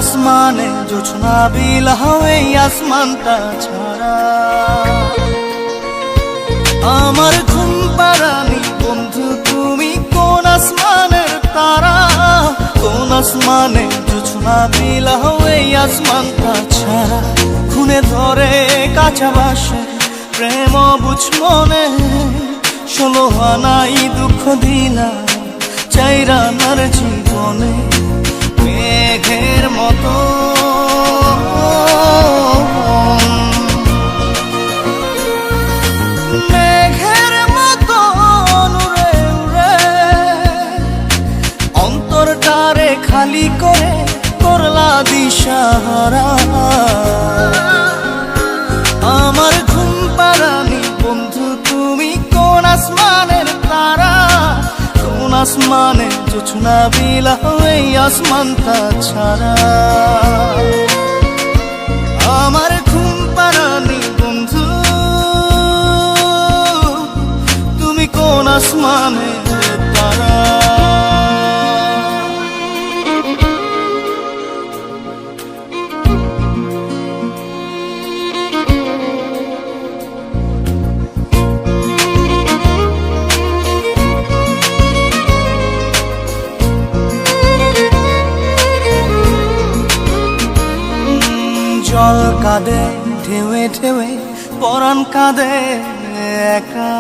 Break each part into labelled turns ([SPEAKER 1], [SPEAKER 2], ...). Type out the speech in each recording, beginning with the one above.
[SPEAKER 1] আসমানে জোছনা বিলাহ এই আসমানটা ছাড়া আমার ঘুম পাড়ানি বন্ধু তুমি কোন আসমানের তারা কোন আসমানে জোছনা বিলাহ এই আসমানটা ছাড়া খুনে ধরে কাঁচা বাসে প্রেম বুঝ মনে 16 আনাই দুঃখ দিলা চাইরা নার জীবনে মেঘের মতো মেঘের মতো উড়ে উড়ে অন্তরটারে খালি করে করলা দিশাহারা আমার ঘুম পাড়ানি বন্ধু তুমি কোন আসমানের তারা কোন আসমানে জোছনা বিলাহ এই আসমানটা ছাড়া আমার ঘুম পাড়ানি বন্ধু তুমি কোন আসমানের তারা জল কাঁদে ঢেউে ঢেউে পরাণ কাঁদে একা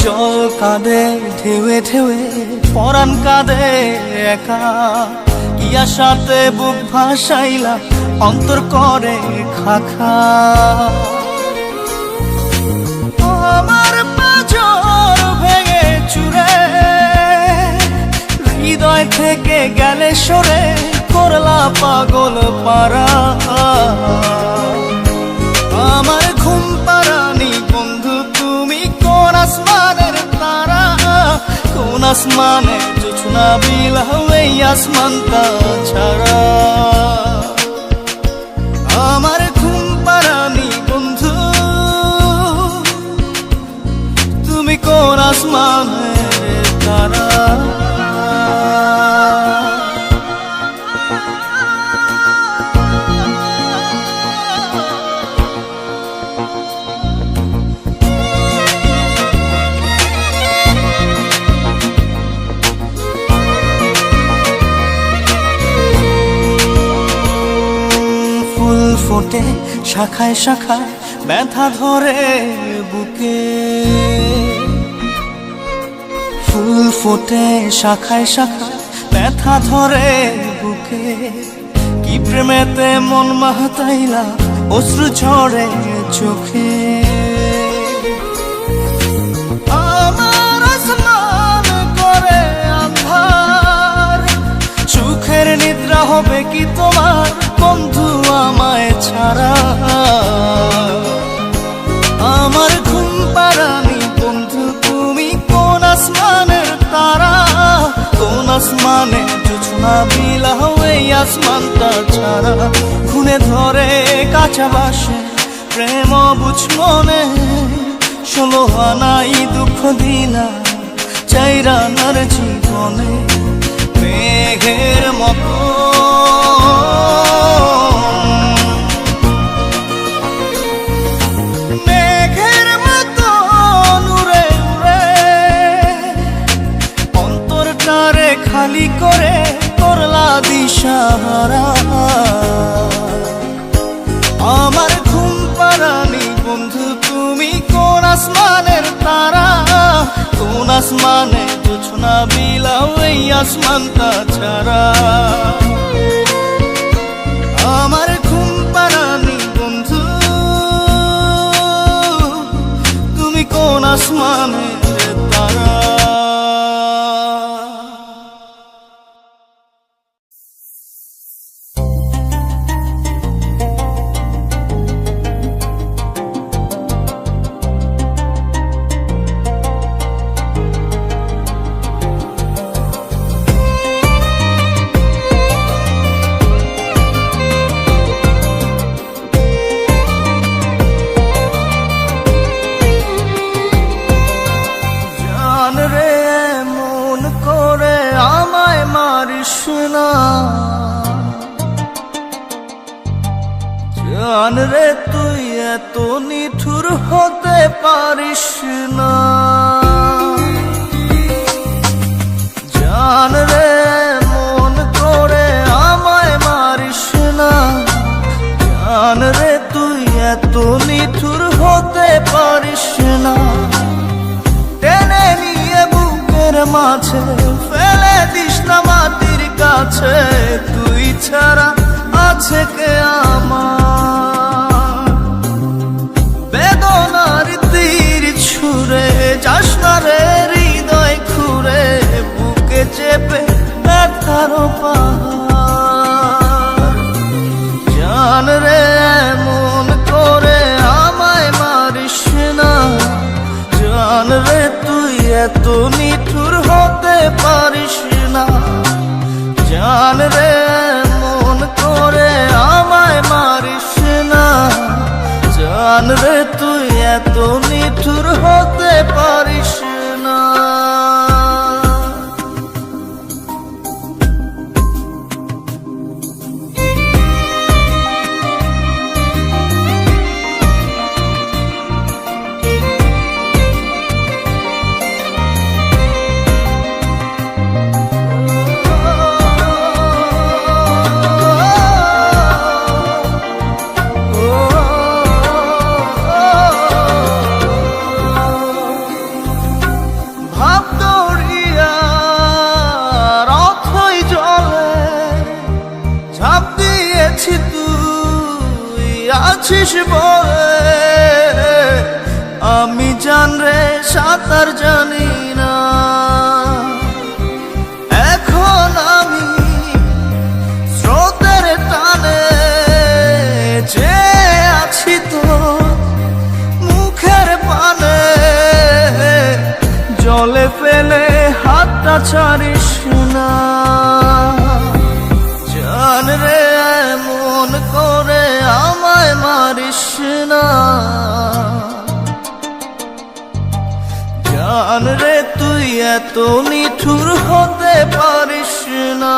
[SPEAKER 1] জল কাঁদে ঢেউে ঢেউে পরাণ কাঁদে একা ইয়া সাথে বুক ভাসাইলা অন্তর করে খাখা আমার পাঁজর ভেঙে চুরে হৃদয় থেকে গেলে সরে করলা পাগল পারা আমার ঘুম পাড়ানি বন্ধু তুমি কোন আসমানের তারা কোন আসমানে জোছনা বিলাহ এই আসমানটা ছাড়া আমার ঘুম পাড়ানি বন্ধু তুমি কোন আসমানের তারা ফোটে শাখায় শাখায় ব্যথা ধরে বুকে ফুল ফোটে শাখায় শাখায় ব্যথা ধরে বুকে কি প্রেমেতে মন মাতাইলা অশ্রু ঝরে চোখে আমার আসমান করে আন্ধার সুখের নিদ্রা হবে কি তোমার বন্ধু আমায় ছাড়া আমার ঘুম পাড়ানি বন্ধু তুমি কোন আসমানের তারা কোন আসমানে জোছনা বিলাহ এই আসমানটা ছাড়া খুনে ধরে কাঁচা বাসে প্রেম বুঝ মনে 16 আনাই দুঃখ দিলা চাইরা নার জীবনে মেঘের মতো মেঘের মতো উড়ে উড়ে অন্তরটারে খালি করে করলা দিশাহারা আমার ঘুম পাড়ানি বন্ধু তুমি কোন আসমানের তারা কোন আসমানে জোছনা বিলাহ এই আসমানটা ছাড়া আমার ঘুম পাড়ানি বন্ধু তুমি কোন আসমানের তারা না। জান রে তুই এত নিঠুর হতে পারিস না। জান রে মন করে আমায় মারিস না। জান রে তুই এত নিঠুর হতে পারিস না। টেনে নিয়ে বুকের মাঝে ফেলে দিস না মাটির কাছে। তুই ছাড়া আছে কে আমার? বেদনার তীর ছুঁড়ে যাস না রে হৃদয় খুঁড়ে। বুকে চেপে ব্যথার পাহাড়। জান রে এমন করে আমায় মারিস না। জান রে তুই এত নিঠুর হতে পারিস না। জান রে মন করে আমায় মারিস না। জান রে তুই এত নিঠুর হতে পারিস না। আছিস বলে আমি জান রে সাঁতার জানি না। এখন আমি স্রোতের টানে যে আছি তো মুখের পানে। জলে ফেলে হাতটা ছাড়িস না। জান রে এমন করে আমায় মারিস না। জান রে তুই এত নিঠুর হতে পারিস না।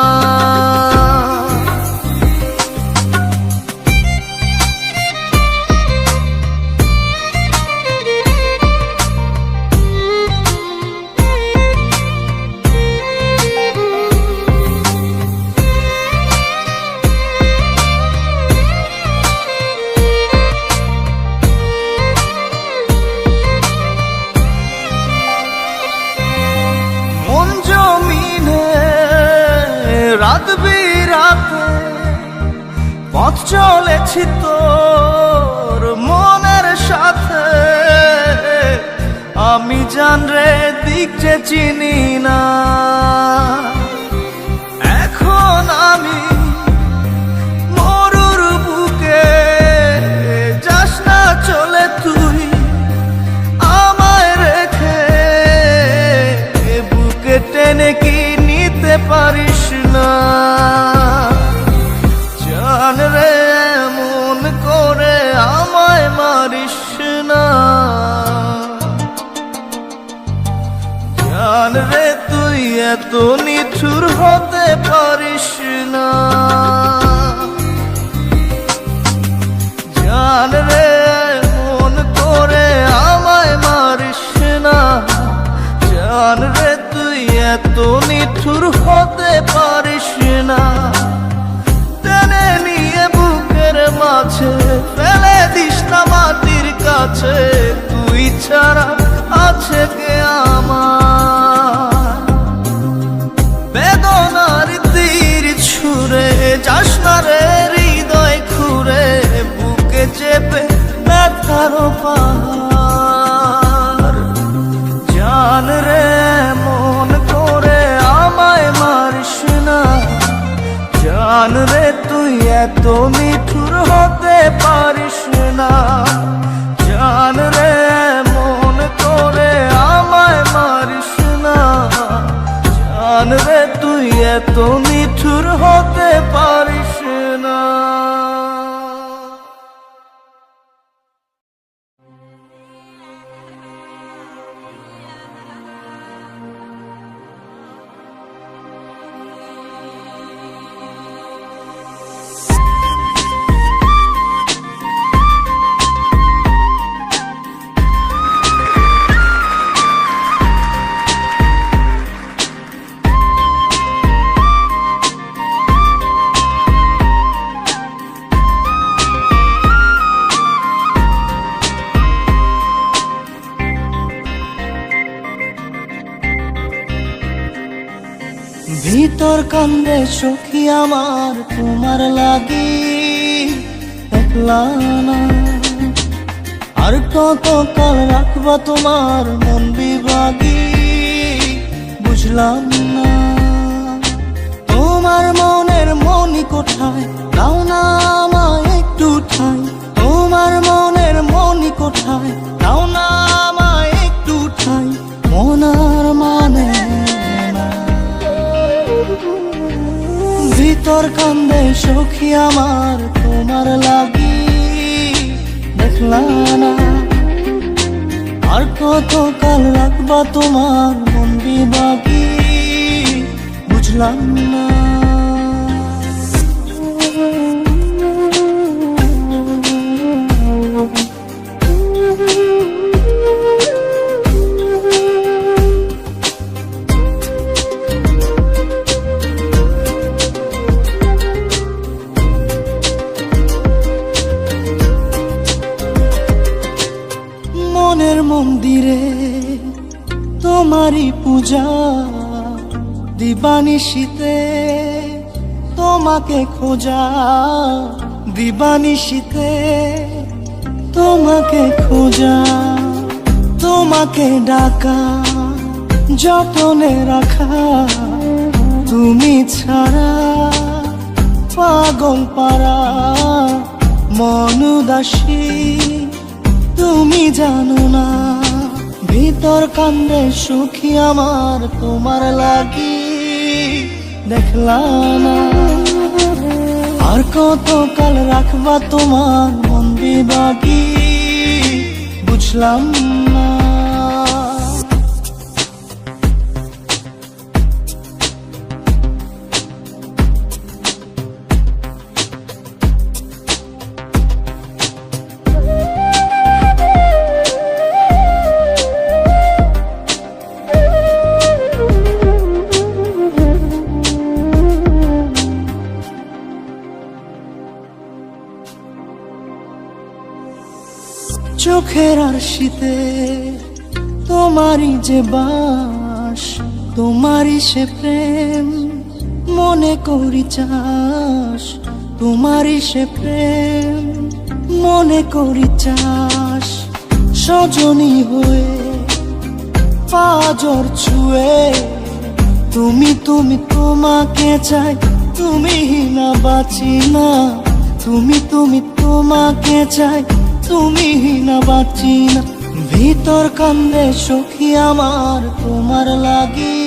[SPEAKER 1] রাত বিরাতে পথ চলেছি তোর মনের সাথে। আমি জান রে দিক যে চিনি না। এখন আমি মরুর বুকে যাস না চলে তুই আমায় রেখে। বুকে টেনে কি নিতে পারিস না। জান রে এমন করে আমায় মারিস না। জান রে তুই এত নিঠুর হতে পারিস না। জান রে এমন করে আমায় মারিস না। জান রে তুই এত নিঠুর হতে পারিস না। টেনে নিয়ে বুকের মাঝে ফেলে দিস না মাটির কাছে। তুই ছাড়া আছে কে আমার? বেদনার তীর ছুঁড়ে যাস না রে হৃদয় খুঁড়ে। বুকে চেপে ব্যথার পাহাড়। জান রে মন করে আমায় মারিস না। জান রে তুই এত নিঠুর হতে পারিস না। জান রে মন করে আমায় মারিস না। জান রে তুই এত নিঠুর হতে পারিস না। কান্দে সখী আমার তোমার লাগি একলা না। আর কত কাল রাখবা তোমার মন বিভাগী বুঝলাম না। তোমার মনের মনি কোঠায় দাও না আমায় একটু ঠাই। তোমার মনের মনি কোঠায় দাও না আমায় একটু ঠাই। মনার মানে না। ভিতর কান্দে সখী আমার তোমার লাগি দেখলা না। আর কত কাল রাখবা তোমার মন বিভাগী বুঝলাম না। মনের মন্দিরে তোমারই পূজা দিবানিশীতে তোমাকে খোঁজা। দিবানিশীতে তোমাকে খোঁজা। তোমাকে ডাকা যতনে রাখা। তুমি ছাড়া পাগল পারা মন উদাসী তুমি জানো না। ভিতর কান্দে সুখী আমার তোমার লাগি দেখলা না। আর কত কাল রাখবা তোমার মন বিভাগী বুঝলাম না। চোখের আরশিতে তোমারই যে বাস। তোমারই সে প্রেম মনে করি চাস। তোমারই সে প্রেম মনে করি চাস। সজনী হয়ে পাজর ছুঁয়ে তুমি তুমি তোমাকে চাই। তুমি না বাঁচি না। তুমি তুমি তোমাকে চাই। তুমি না বাঁচি না। ভিতর কান্দে সখী আমার তোমার লাগি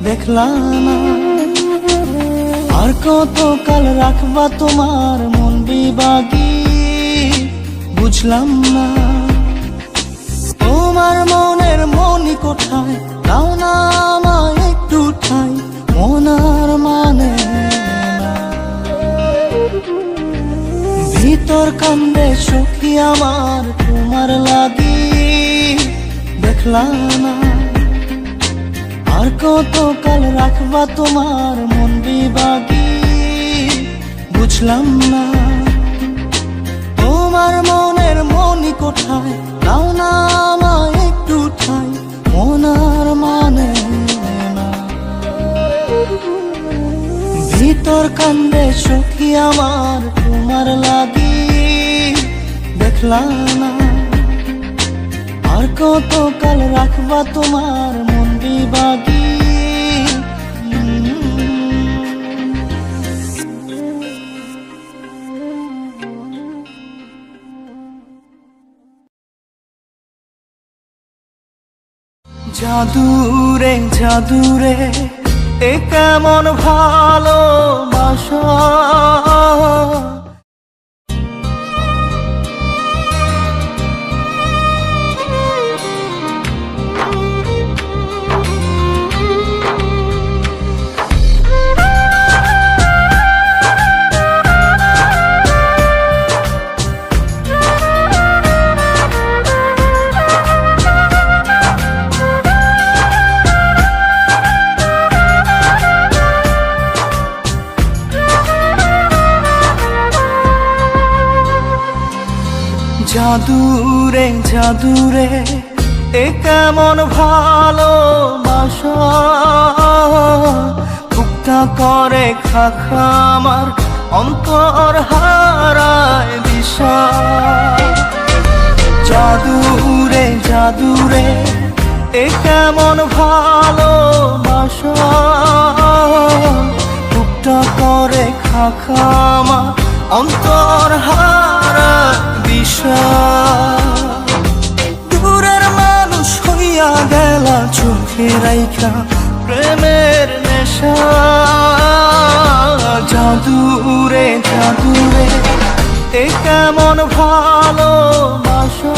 [SPEAKER 1] দেখলা না। আর কত কাল রাখবা তোমার মন বিভাগী বুঝলাম না। তোমার মনের মনি কোঠায় দাও না আমায় একটু ঠাই। মনার মানে না। ভিতর কান্দে সখী আমার তোমার লাগি দেখলা না। আর কত কাল রাখবা তোমার মন বিভাগী বুঝলাম না। তোমার মনের মনি কোঠায় দাও না আমায় একটু ঠাই। মনার মানে না। ভিতর কান্দে সখী আমার তোমার লাগি দেখলা না। আর কত কাল রাখবা তোমার মন বিভাগী। জাদুরে জাদুরে এ কেমন ভালোবাসা। জাদুরে জাদুরে এ কেমন ভালোবাসা। বুক বুকটা করে খাখা আমার অন্তর হারায় দিশা। জাদুরে জাদুরে এ কেমন ভালোবাসা, বুকটা করে খাখা আমার অন্তর হারায় দিশা। দূরের মানুষ হইয়া গেলা চোখে রাইখা প্রেমের নেশা। জাদুরে জাদুরে এ কেমন ভালোবাসা,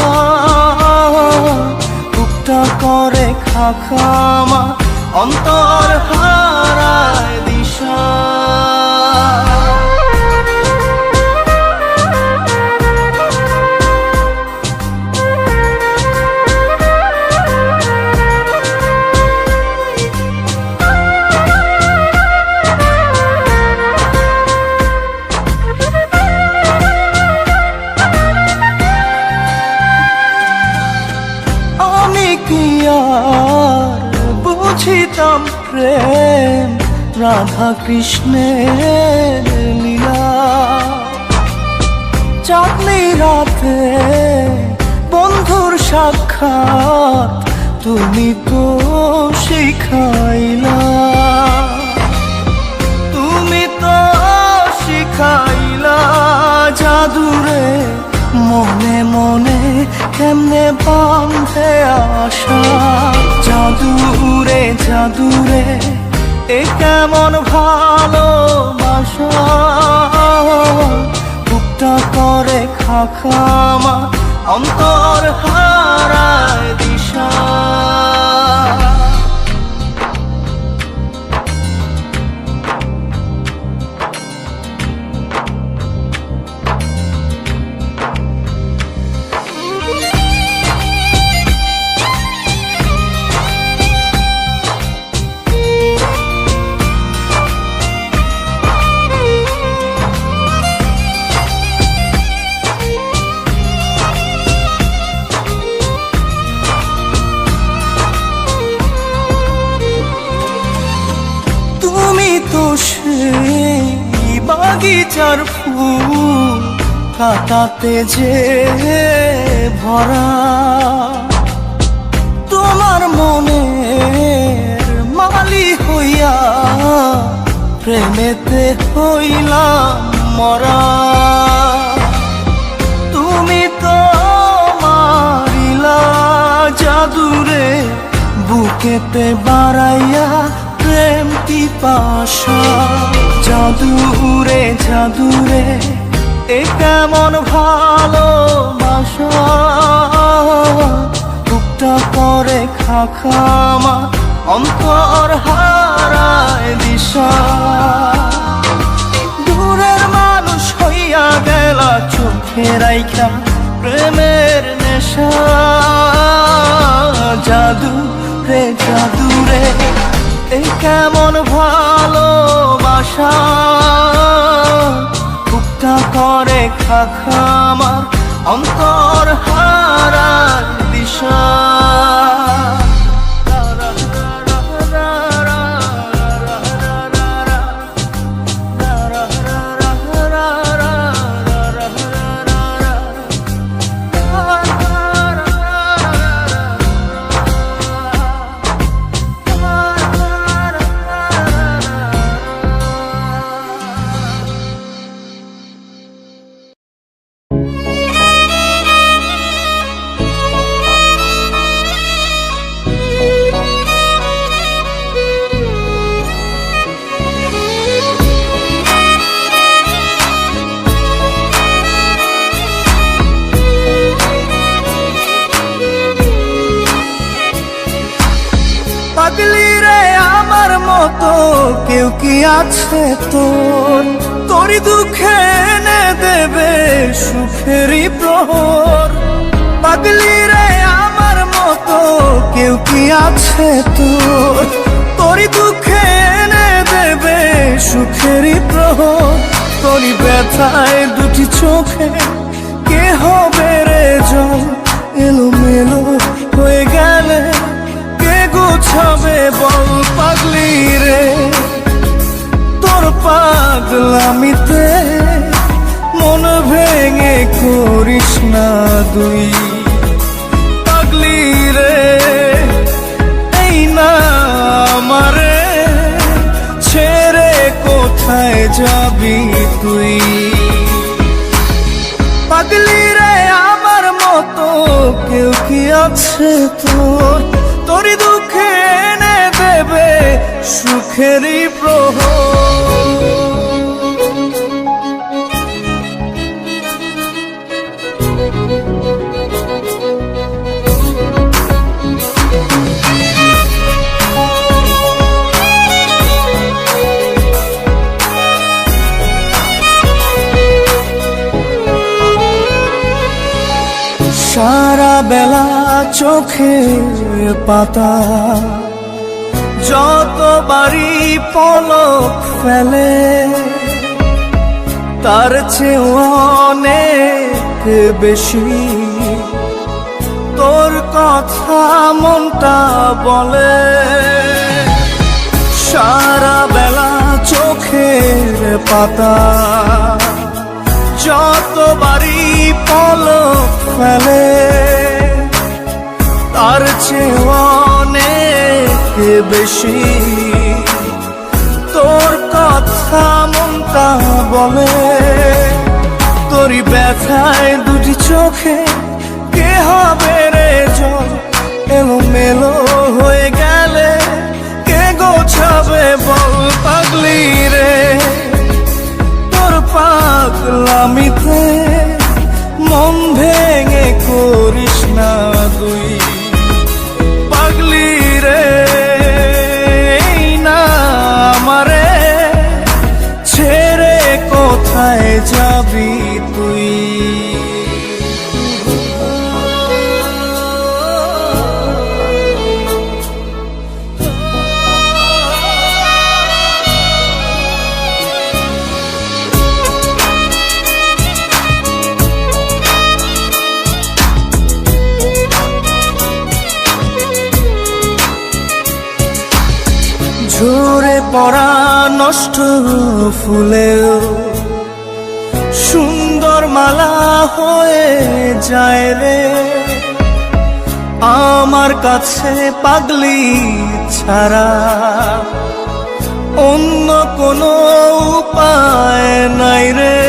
[SPEAKER 1] বুকটা করে খাখা আমার অন্তর হারায় দিশা। বুঝিতাম প্রেম রাধা কৃষ্ণের লীলা, চাঁদনি রাতে বন্ধুর সাক্ষাৎ তুমি তো শিখাইলা। তুমি তো শিখাইলা জাদুরে মনে মনে কেমনে বাঁধে আশা। জাদুরে জাদুরে এ কেমন ভালোবাসা, বুকটা করে খাখা আমার অন্তর হারায় দিশা। বাগিচার ফুল কাটাতে যে ভরা, তোমার মনের মালি হইয়া প্রেমেতে হইলাম মরা। তুমি তো মারিলা জাদুরে বুকেতে বাড়াইয়া প্রেম পিপাসা। জাদুরে জাদুরে এ কেমন ভালোবাসা, বুকটা করে খাখা আমার অন্তর হারায় দিশা। দূরের মানুষ হইয়া গেলা চোখে রাইখা প্রেমের নেশা। জাদুরে জাদুরে এ কেমন ভালোবাসা, বুকটা করে খাখা আমার অন্তর হারায় দিশা। পাগলি রে আমার মতো কেউ কি আছে তোর, তোরই দুঃখে এনে দেবে সুখেরই প্রহর। পাগলি রে আমার মতো কেউ কি আছে তোর, তোরই দুঃখে এনে দেবে সুখেরই প্রহর। তোরই ব্যথায় দুটি চোখে কে হবে রে জল, এলোমেলো হয়ে গেলে কে গুছাবে বল। পাগলি রে পাগলামিতে মন ভেঙে করিস না দুই। পাগলি রে এই না আমারে ছেড়ে কোথায় যাবি তুই। পাগলি রে আমার মতো কেউ কি আছে তোর, তোরই দুঃখে এনে দেবে সুখেরই প্রহর। সারা বেলা চোখের পাতা যতবারই পলক ফেলে, তার চেয়ে অনেক বেশি তোর কথা মনটা বলে। সারা বেলা চোখের পাতা যতবারই পলক ফেলে, তার চেয়ে অনেক বেশি তোর কথা মনটা বলে। তোরই ব্যথায় দুটি চোখে কে হবে রে জল, এলোমেলো হয়ে গেলে কে গোছাবে বল। পাগলি রে তোর পাগলামিতে মন ভেঙে করিস না দুই। পাগলি রে এই না আমারে ছেড়ে কোথায় যাবি তুই। ঝরে পড়া নষ্ট ফুলেও সুন্দর মালা হয়ে যায় রে আমার কাছে। পাগলি ছাড়া অন্য কোনো উপায় নাই রে।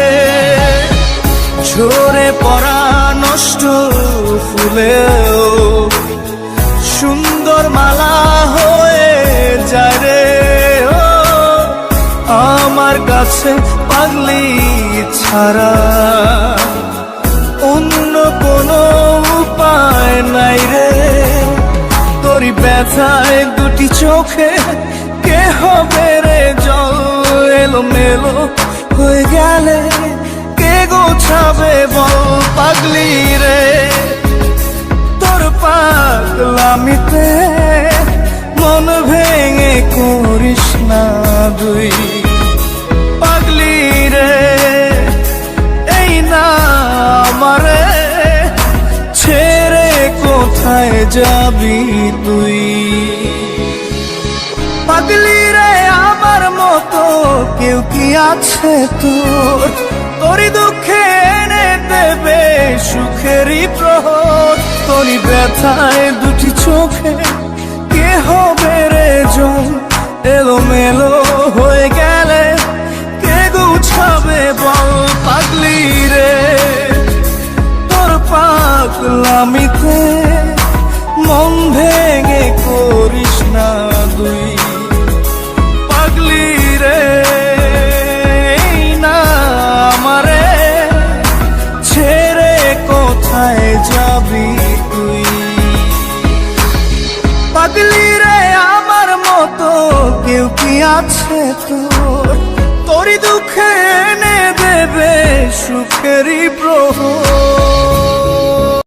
[SPEAKER 1] ঝরে পড়া নষ্ট ফুলেও সুন্দর মালা হয়ে যায় রে আমার কাছে। পাগলি ছাড়া অন্য কোনো উপায় নাই রে। তোরই ব্যথায় দুটি চোখে কে হবে রে জল, এলোমেলো হয়ে গেলে কে গোছাবে বল। পাগলি রে তোর পাগলামিতে মন ভেঙে করিস না দুই। পাগলি রে এই না আমারে ছেড়ে কোথায় যাবি তুই। পাগলি রে আমার মতো কেউ কি আছে তোর, তোরই দুঃখে এনে দেবে সুখেরই প্রহর। তোরই ব্যথায় দুটি চোখে কে হবে রে জল, এলোমেলো হয়ে গেলে কে গুছাবে বল। পাগলি রে তোর পাগলামিতে মন ভেঙে করিস না দুই। পাগলি রে এই না আমারে ছেড়ে কোথায় যাবি তুই। পাগলি রে আমার মতো কেউ কি আছে তোর, তোরই দুঃখে এনে দেবে সুখেরই প্রহর।